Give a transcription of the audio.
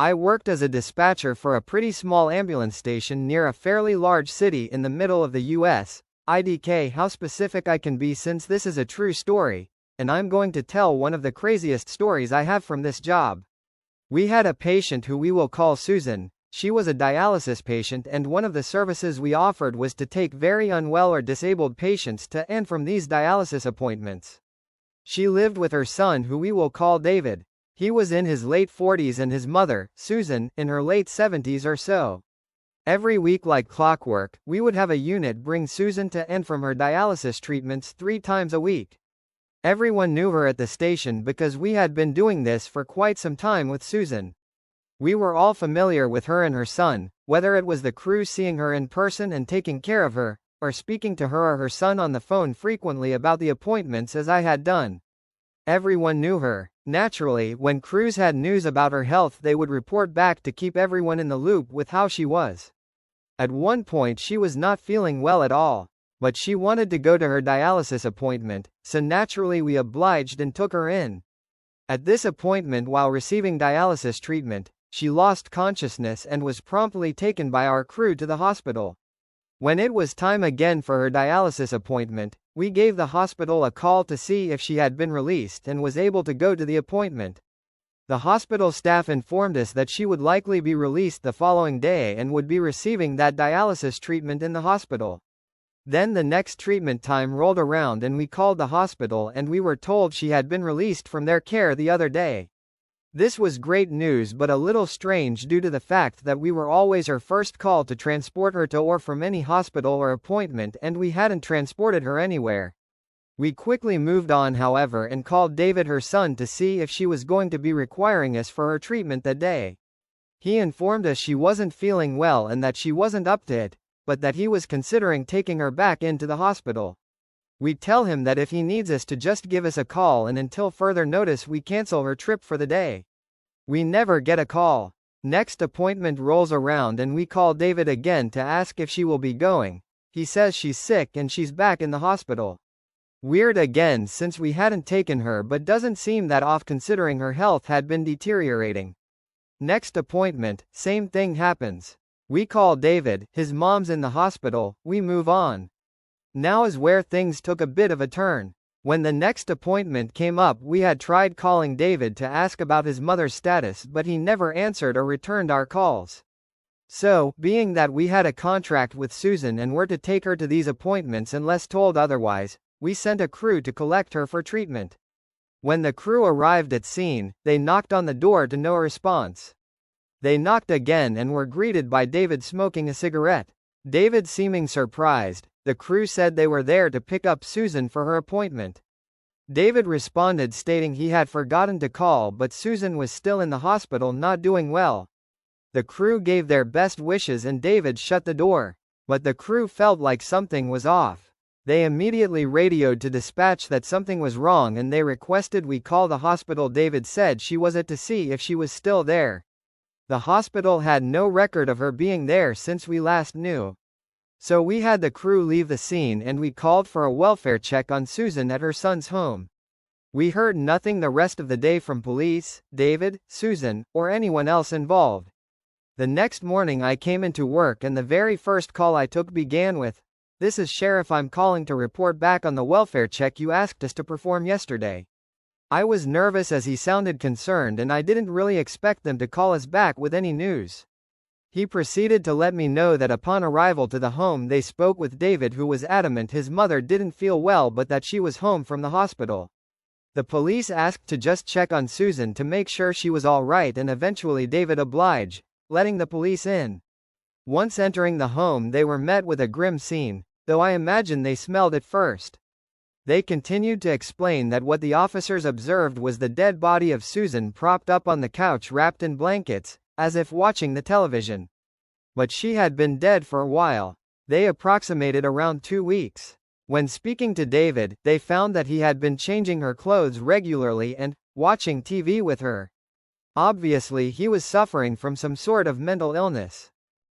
I worked as a dispatcher for a pretty small ambulance station near a fairly large city in the middle of the US. IDK how specific I can be since this is a true story, and I'm going to tell one of the craziest stories I have from this job. We had a patient who we will call Susan. She was a dialysis patient, and one of the services we offered was to take very unwell or disabled patients to and from these dialysis appointments. She lived with her son, who we will call David. He was in his late 40s and his mother, Susan, in her late 70s or so. Every week, like clockwork, we would have a unit bring Susan to and from her dialysis treatments 3 times a week. Everyone knew her at the station because we had been doing this for quite some time with Susan. We were all familiar with her and her son, whether it was the crew seeing her in person and taking care of her, or speaking to her or her son on the phone frequently about the appointments as I had done. Everyone knew her. Naturally, when crews had news about her health, they would report back to keep everyone in the loop with how she was. At one point she was not feeling well at all, but she wanted to go to her dialysis appointment, so naturally we obliged and took her in. At this appointment, while receiving dialysis treatment, she lost consciousness and was promptly taken by our crew to the hospital. When it was time again for her dialysis appointment, we gave the hospital a call to see if she had been released and was able to go to the appointment. The hospital staff informed us that she would likely be released the following day and would be receiving that dialysis treatment in the hospital. Then the next treatment time rolled around and we called the hospital and we were told she had been released from their care the other day. This was great news, but a little strange due to the fact that we were always her first call to transport her to or from any hospital or appointment, and we hadn't transported her anywhere. We quickly moved on, however, and called David, her son, to see if she was going to be requiring us for her treatment that day. He informed us she wasn't feeling well and that she wasn't up to it, but that he was considering taking her back into the hospital. We tell him that if he needs us to just give us a call, and until further notice we cancel her trip for the day. We never get a call. Next appointment rolls around and we call David again to ask if she will be going. He says she's sick and she's back in the hospital. Weird again, since we hadn't taken her, but doesn't seem that off considering her health had been deteriorating. Next appointment, same thing happens. We call David, his mom's in the hospital, we move on. Now is where things took a bit of a turn. When the next appointment came up, we had tried calling David to ask about his mother's status, but he never answered or returned our calls. So, being that we had a contract with Susan and were to take her to these appointments unless told otherwise, we sent a crew to collect her for treatment. When the crew arrived at scene, they knocked on the door to no response. They knocked again and were greeted by David smoking a cigarette. David seeming surprised. The crew said they were there to pick up Susan for her appointment. David responded stating he had forgotten to call, but Susan was still in the hospital not doing well. The crew gave their best wishes and David shut the door. But the crew felt like something was off. They immediately radioed to dispatch that something was wrong and they requested we call the hospital. David said she was at to see if she was still there. The hospital had no record of her being there since we last knew. So we had the crew leave the scene and we called for a welfare check on Susan at her son's home. We heard nothing the rest of the day from police, David, Susan, or anyone else involved. The next morning I came into work and the very first call I took began with, "This is Sheriff, I'm calling to report back on the welfare check you asked us to perform yesterday." I was nervous as he sounded concerned and I didn't really expect them to call us back with any news. He proceeded to let me know that upon arrival to the home they spoke with David, who was adamant his mother didn't feel well but that she was home from the hospital. The police asked to just check on Susan to make sure she was all right and eventually David obliged, letting the police in. Once entering the home they were met with a grim scene, though I imagine they smelled it first. They continued to explain that what the officers observed was the dead body of Susan propped up on the couch wrapped in blankets, as if watching the television. But she had been dead for a while. They approximated around 2 weeks. When speaking to David, they found that he had been changing her clothes regularly and watching TV with her. Obviously he was suffering from some sort of mental illness.